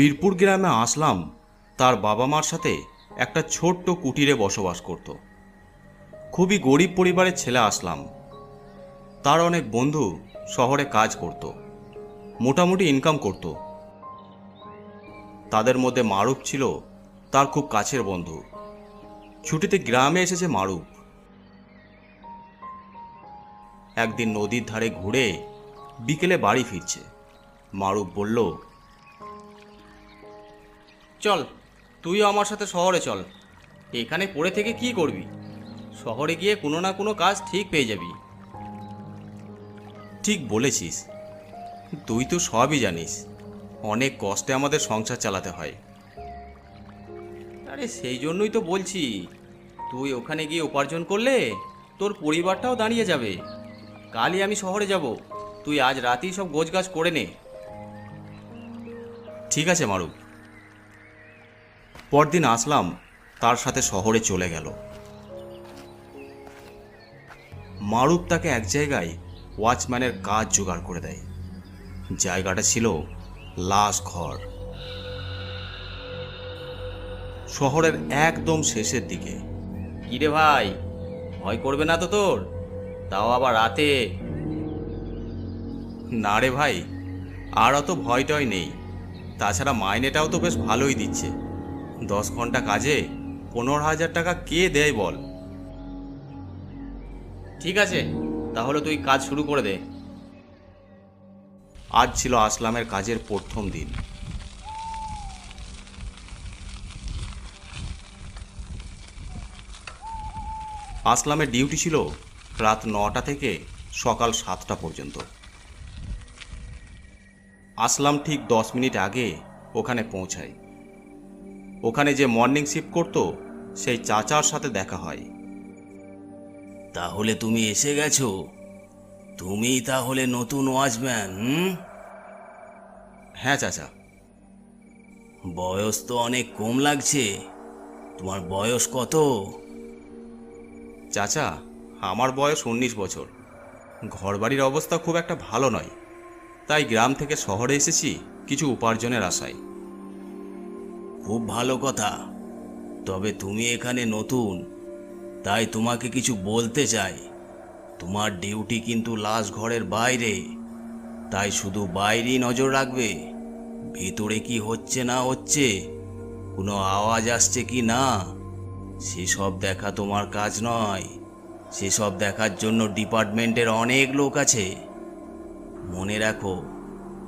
বীরপুর গ্রামে আসলাম তার বাবা মার সাথে একটা ছোট্ট কুটিরে বসবাস করত। খুবই গরিব পরিবারের ছেলে আসলাম। তার অনেক বন্ধু শহরে কাজ করত, মোটামুটি ইনকাম করত। তাদের মধ্যে মারুফ ছিল তার খুব কাছের বন্ধু। ছুটিতে গ্রামে এসেছে মারুফ। একদিন নদীর ধারে ঘুরে বিকেলে বাড়ি ফিরছে। মারুফ বলল, চল তুইও আমার সাথে শহরে চল। এখানে পড়ে থেকে কি করবি? শহরে গিয়ে কোনো না কোনো কাজ ঠিক পেয়ে যাবি। ঠিক বলেছিস, তুই তো সবই জানিস। অনেক কষ্টে আমাদের সংসার চালাতে হয়। আরে সেই জন্যই তো বলছি, তুই ওখানে গিয়ে উপার্জন করলে তোর পরিবারটাও দাঁড়িয়ে যাবে। কালই আমি শহরে যাব, তুই আজ রাতেই সব গোছগাছ করে নে। ঠিক আছে মারুফ। পরদিন আসলাম তার সাথে শহরে চলে গেল। মারুফ তাকে এক জায়গায় ওয়াচম্যানের কাজ জোগাড় করে দেয়। জায়গাটা ছিল লাশ ঘর, শহরের একদম শেষের দিকে। কিরে ভাই, ভয় করবে না তো তোর? তাও আবার রাতে? না রে ভাই, আর অত ভয় টয় নেই। তাছাড়া মাইনেটাও তো বেশ ভালোই দিচ্ছে। 10 ঘন্টা কাজে 15,000 টাকা কে দেয় বল? ঠিক আছে, তাহলে তুই কাজ শুরু করে দে। আজ ছিল আসলামের কাজের প্রথম দিন। আসলামের ডিউটি ছিল রাত 9টা থেকে সকাল 7টা পর্যন্ত। আসলাম ঠিক 10 মিনিট আগে ওখানে পৌঁছায়। ওখানে যে মর্নিং শিফট করত সেই চাচার সাথে দেখা হয়। তাহলে তুমি এসে গেছো? তুমিই তাহলে নতুন ওয়াচম্যান? হ্যাঁ চাচা। বয়স তো অনেক কম লাগছে। তোমার বয়স কত? চাচা, আমার বয়স 19 বছর। ঘরবাড়ির অবস্থা খুব একটা ভালো নয়, তাই গ্রাম থেকে শহরে এসেছি কিছু উপার্জনের আশায়। খুব ভালো কথা। তবে তুমি এখানে নতুন, তাই তোমাকে কিছু বলতে চাই। তোমার ডিউটি কিন্তু লাশ ঘরের বাইরে, তাই শুধু বাইরেই নজর রাখবে। ভিতরে কি হচ্ছে না হচ্ছে, কোনো আওয়াজ আসছে কি না, সেসব দেখা তোমার কাজ নয়। সেসব দেখার জন্য ডিপার্টমেন্টের অনেক লোক আছে। মনে রাখো,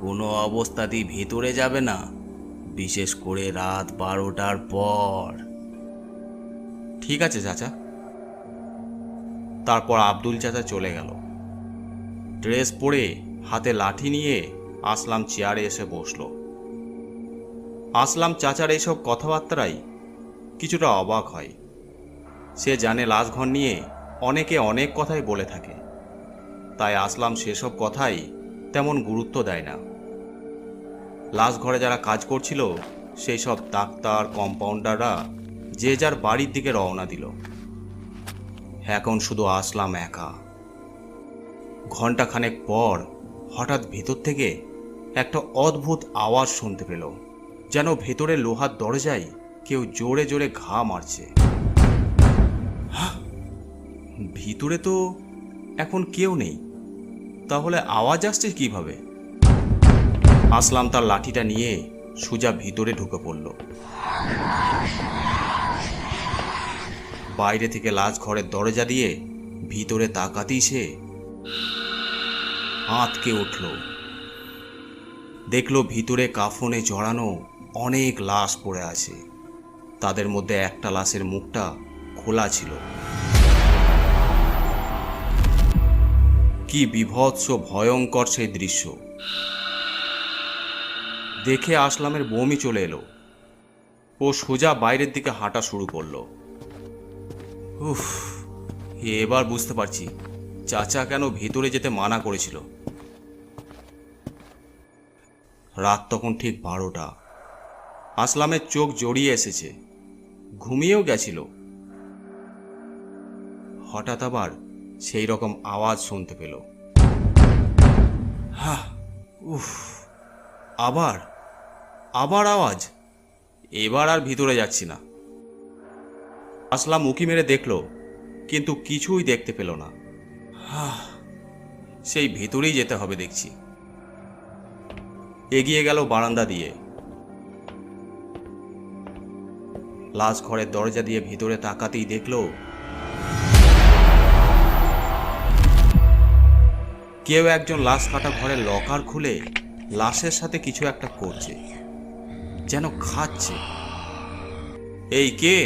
কোনো অবস্থাতেই ভেতরে যাবে না, বিশেষ করে রাত 12টার পর। ঠিক আছে চাচা। তারপর আব্দুল চাচা চলে গেল। ড্রেস পরে হাতে লাঠি নিয়ে আসলাম চেয়ারে এসে বসল। আসলাম চাচার এইসব কথাবার্তায় কিছুটা অবাক হয়। সে জানে লাশঘর নিয়ে অনেকে অনেক কথাই বলে থাকে, তাই আসলাম সেসব কথাই তেমন গুরুত্ব দেয় না। লাশঘরে যারা কাজ করছিল সেই সব ডাক্তার, কম্পাউন্ডাররা যে যার বাড়ির দিকে রওনা দিল। এখন শুধু আসলাম একা। ঘন্টাখানেক পর হঠাৎ ভেতর থেকে একটা অদ্ভুত আওয়াজ শুনতে পেল, যেন ভেতরে লোহার দরজায় কেউ জোরে জোরে ঘা মারছে। ভিতরে তো এখন কেউ নেই, তাহলে আওয়াজ আসছে কিভাবে? আসলাম তার লাঠিটা নিয়ে সোজা ভিতরে ঢুকে পড়ল। বাইরে থেকে লাশ ঘরের দরজা দিয়ে ভিতরে তাকাতেই সে আঁতকে উঠল। দেখল ভিতরে কাফনে জড়ানো অনেক লাশ পড়ে আছে। তাদের মধ্যে একটা লাশের মুখটা খোলা ছিল। কি বিভৎস ভয়ঙ্কর সেই দৃশ্য দেখে আসলামের বমি চলে এলো। ও সোজা বাইরের দিকে হাঁটা শুরু করলো। উফ, এবার বুঝতে পারছি চাচা কেন ভেতরে যেতে মানা করেছিল। রাত তখন ঠিক 12টা। আসলামের চোখ জড়িয়ে এসেছে, ঘুমিয়েও গেছিল। হঠাৎ আবার সেই রকম আওয়াজ শুনতে পেল। উফ, আবার আবার আওয়াজ। এবার আর ভিতরে যাচ্ছি না। আসলাম উঁকি মেরে দেখলো, কিন্তু কিছুই দেখতে পেল না। সেই ভিতরেই যেতে হবে দেখছি। এগিয়ে গেল বারান্দা দিয়ে। লাশ ঘরের দরজা দিয়ে ভিতরে তাকাতেই দেখলো কেউ একজন লাশ কাটা ঘরের লকার খুলে লাশের সাথে কিছু একটা করছে, যেন খাচ্ছে। এই কে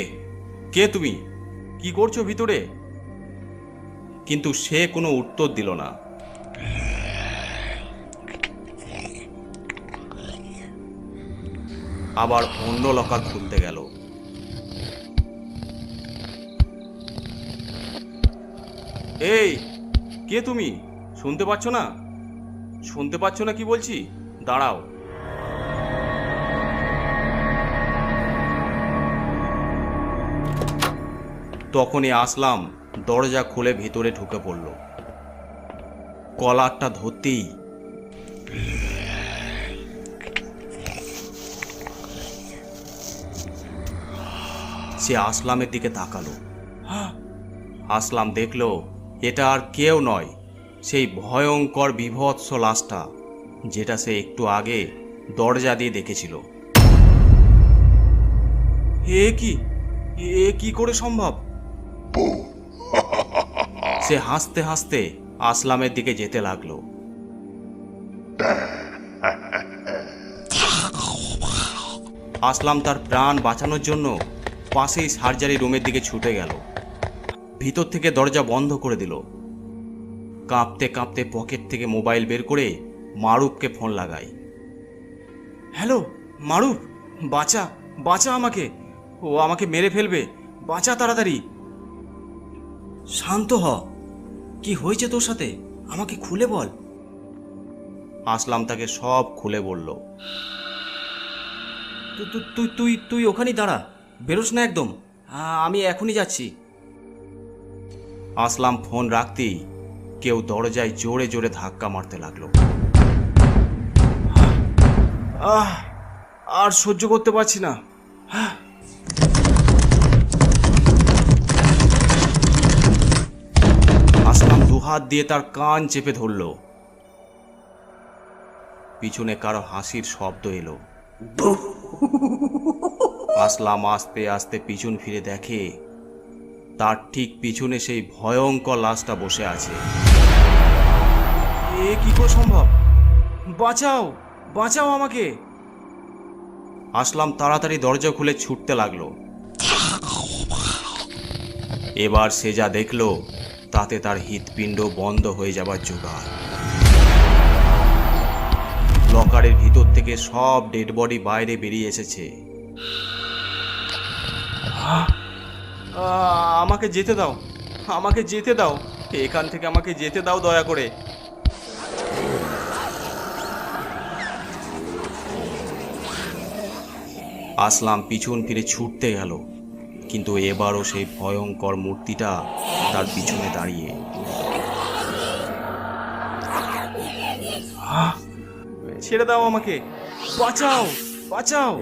কে তুমি? কি করছো ভিতরে? কিন্তু সে কোনো উত্তর দিল না। আবার অন্য লকার খুলতে গেল। এই কে তুমি? শুনতে পাচ্ছ না? শুনতে পাচ্ছ না কি বলছি? দাঁড়াও। তখনই আসলাম দরজা খুলে ভিতরে ঢুকে পড়ল। কলারটা ধরতেই সে আসলামের দিকে তাকালো। আসলাম দেখলো এটা আর কেউ নয়, সেই ভয়ঙ্কর বিভৎস লাশটা যেটা সে একটু আগে দরজা দিয়ে দেখেছিল। এ কি করে সম্ভব? সে হাসতে হাসতে আসলামের দিকে যেতে লাগলো। আসলাম তার প্রাণ বাঁচানোর জন্য পাশেই সার্জারি রুমের দিকে ছুটে গেল। ভিতর থেকে দরজা বন্ধ করে দিল। কাঁপতে কাঁপতে পকেট থেকে মোবাইল বের করে মারুফকে ফোন লাগায়। হ্যালো মারুফ, বাঁচা বাঁচা আমাকে, ও আমাকে মেরে ফেলবে, বাঁচা তাড়াতাড়ি। শান্ত হ। কি হয়েছে তোর সাথে? আমাকে খুলে বল। আসলাম তাকে সব খুলে বলল। তুই তুই তুই ওখানেই দাঁড়া, বেরোস না একদম। আমি এখনই যাচ্ছি। আসলাম ফোন রাখতেই কেউ দরজায় জোরে জোরে ধাক্কা মারতে লাগলো। আর সহ্য করতে পারছি না। আসলাম দুহাত দিয়ে তার কান চেপে ধরল। পিছনে কারো হাসির শব্দ এলো। আসলাম আস্তে আস্তে পিছন ফিরে দেখে তার ঠিক পিছনে সেই ভয়ঙ্কর লাশটা বসে আছে। এ কি করে সম্ভব? বাঁচাও বাঁচাও আমাকে। আসলাম তাড়াতাড়ি দরজা খুলে ছুটতে লাগলো। এবার সে যা দেখলো তাতে তার হৃৎপিণ্ড বন্ধ হয়ে যাবার জোগাড়। লকারের ভিতর থেকে সব ডেড বডি বাইরে বেরিয়ে এসেছে। আমাকে যেতে দাও, আমাকে যেতে দাও, এখান থেকে আমাকে যেতে দাও দয়া করে। আসলাম পিছন ফিরে ছুটতে গেল, কিন্তু এবারও সেই ভয়ঙ্কর মূর্তিটা তার পিছনে দাঁড়িয়ে। ছেড়ে দাও আমাকে, বাঁচাও বাঁচাও।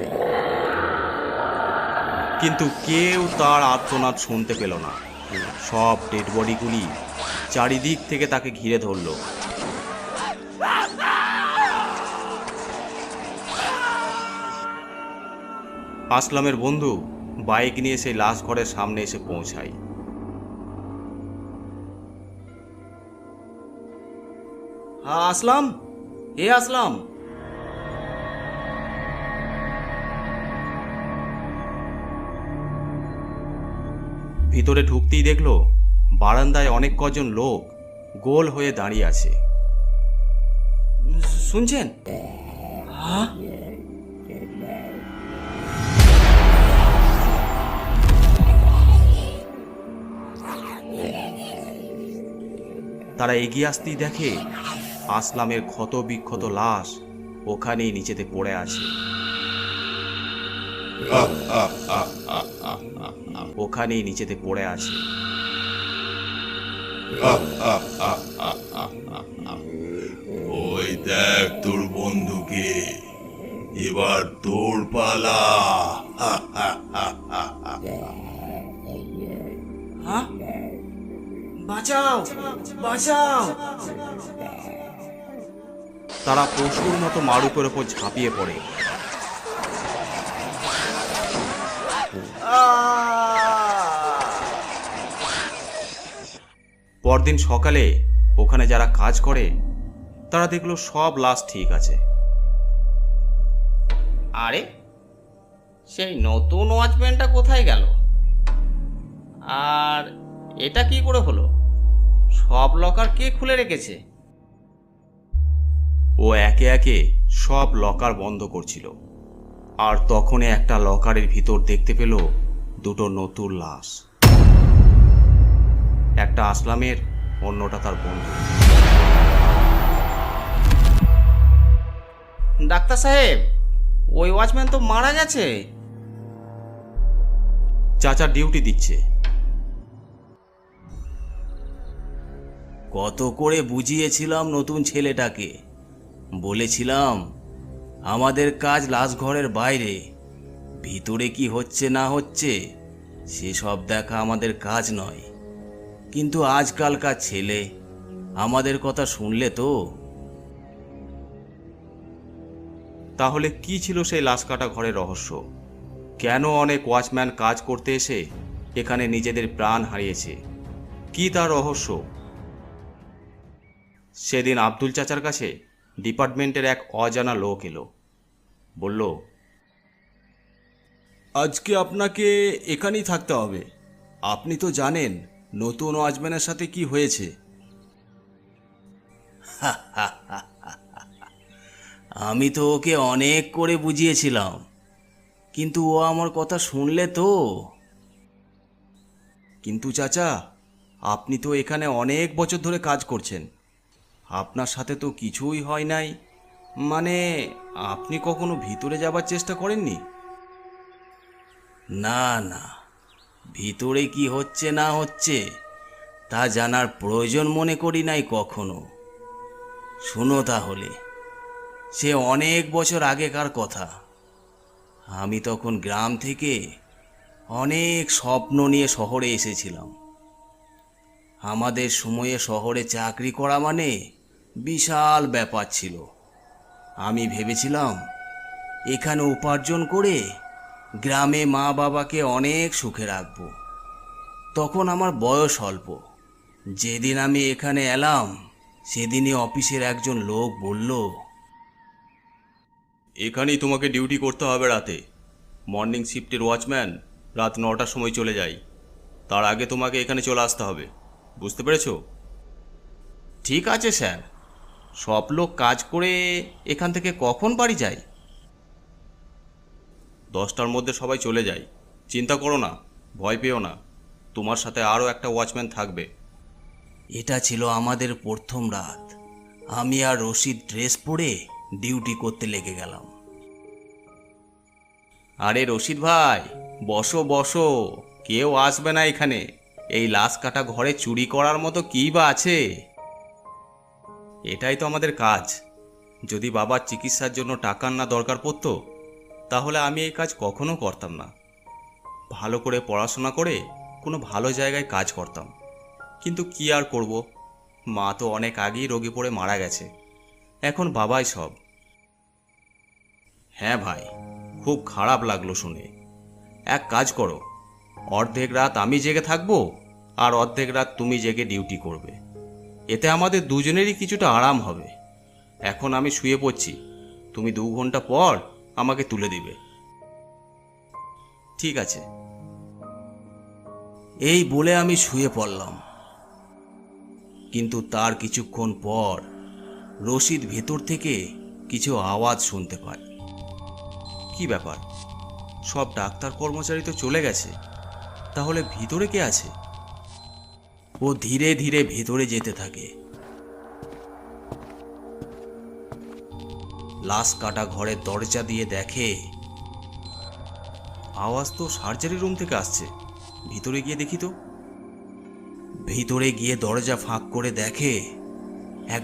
কিন্তু কেউ তার আর্তনাদ শুনতে পেল না। সব ডেড বডিগুলি চারিদিক থেকে তাকে ঘিরে ধরল। আসলামের বন্ধু বাইক নিয়ে সেই লাশ ঘরের সামনে এসে পৌঁছায়। আসলাম, আসলাম। ভিতরে ঢুকতেই দেখলো বারান্দায় অনেক কজন লোক গোল হয়ে দাঁড়িয়ে আছে। শুনছেন? তারা এগিয়ে আসতেই দেখে আসলামের ক্ষত বিক্ষত লাশ ওখানেই নিচেতে পড়ে আছে। ওখানেই নিচেতে পড়ে আছে। ওই দেখ তোর বন্ধুকে, এবার তোর পালা। হ্যাঁ, বাঁচাও বাঁচাও। তারা পশুর মতো মারুপের ওপর ঝাঁপিয়ে পড়ে। পরদিন সকালে ওখানে যারা কাজ করে তারা দেখলো সব লাশ ঠিক আছে। আরে সেই নতুন ওয়াচম্যানটা কোথায় গেল? আর এটা কি করে হলো? সব লকার কে খুলে রেখেছে? ও একে একে সব লকার বন্ধ করছিল, আর তখনই একটা লকারের ভিতর দেখতে পেল দুটো নতুন লাশ। একটা আসলামের, অন্যটা তার বন্ধু। ডাক্তার সাহেব, ওই ওয়াচম্যান তো মারা গেছে। চাচা ডিউটি দিচ্ছে। কত করে বুঝিয়েছিলাম নতুন ছেলেটাকে, বলেছিলাম আমাদের কাজ লাশ ঘরের বাইরে, ভিতরে কি হচ্ছে না হচ্ছে সেসব দেখা আমাদের কাজ নয়। কিন্তু আজকালকার ছেলে আমাদের কথা শুনলে তো। তাহলে কি ছিল সেই লাশ কাটা ঘরের রহস্য? কেন অনেক ওয়াচম্যান কাজ করতে এসে এখানে নিজেদের প্রাণ হারিয়েছে? কি তার রহস্য? সেদিন আব্দুল চাচার কাছে ডিপার্টমেন্টের এক অজানা লোক এলো। বলল, আজকে আপনাকে এখানেই থাকতে হবে। আপনি তো জানেন নতুন ওয়াচম্যানের সাথে কি হয়েছে। আমি তো ওকে অনেক করে বুঝিয়েছিলাম, কিন্তু ও আমার কথা শুনলে তো। কিন্তু চাচা, আপনি তো এখানে অনেক বছর ধরে কাজ করছেন, আপনার সাথে তো কিছুই হয় নাই। মানে, আপনি কখনো ভিতরে যাবার চেষ্টা করেননি? না না, ভিতরে কি হচ্ছে না হচ্ছে তা জানার প্রয়োজন মনে করি নাই কখনো। শুনো তাহলে, সে অনেক বছর আগেকার কথা। আমি তখন গ্রাম থেকে অনেক স্বপ্ন নিয়ে শহরে এসেছিলাম। আমাদের সময়ে শহরে চাকরি করা মানে বিশাল ব্যাপার ছিল। আমি ভেবেছিলাম এখানে উপার্জন করে গ্রামে মা বাবাকে অনেক সুখে রাখব। তখন আমার বয়স অল্প। যেদিন আমি এখানে এলাম সেদিনই অফিসের একজন লোক বলল, এখানেই তোমাকে ডিউটি করতে হবে রাতে। মর্নিং শিফটের ওয়াচম্যান রাত 9টার সময় চলে যায়, তার আগে তোমাকে এখানে চলে আসতে হবে। বুঝতে পেরেছো? ঠিক আছে স্যার। সব লোক কাজ করে এখান থেকে কখন বাড়ি যায়? 10টার মধ্যে সবাই চলে যায়। চিন্তা করো না, ভয় পেও না, তোমার সাথে আরও একটা ওয়াচম্যান থাকবে। এটা ছিল আমাদের প্রথম রাত। আমি আর রশিদ ড্রেস পরে ডিউটি করতে লেগে গেলাম। আরে রশিদ ভাই, বসো বসো, কেউ আসবে না এখানে। এই লাশ কাটা ঘরে চুরি করার মতো কী বা আছে? এটাই তো আমাদের কাজ। যদি বাবার চিকিৎসার জন্য টাকার না দরকার পড়তো তাহলে আমি এই কাজ কখনো করতাম না। ভালো করে পড়াশোনা করে কোনো ভালো জায়গায় কাজ করতাম, কিন্তু কি আর করব, মা তো অনেক আগেই রোগে পড়ে মারা গেছে। এখন বাবাই সব। হ্যাঁ ভাই, খুব খারাপ লাগলো শুনে। এক কাজ করো, অর্ধেক রাত আমি জেগে থাকবো আর অর্ধেক রাত তুমি জেগে ডিউটি করবে। এতে আমাদের দুজনেরই কিছুটা আরাম হবে। এখন আমি শুয়ে পড়ছি, তুমি 2 ঘন্টা পর আমাকে তুলে দিবে। ঠিক আছে। এই বলে আমি শুয়ে পড়লাম। কিন্তু তার কিছুক্ষণ পর রশিদ ভেতর থেকে কিছু আওয়াজ শুনতে পায়। কি ব্যাপার? সব ডাক্তার কর্মচারী তো চলে গেছে, তাহলে ভিতরে কে আছে? ও ধীরে ধীরে ভেতরে যেতে থাকে। লাশ কাটা ঘরের দরজা দিয়ে দেখে আওয়াজ তো সার্জারি রুম থেকে আসছে। ভিতরে গিয়ে দেখি তো। ভিতরে গিয়ে দরজা ফাঁক করে দেখে এক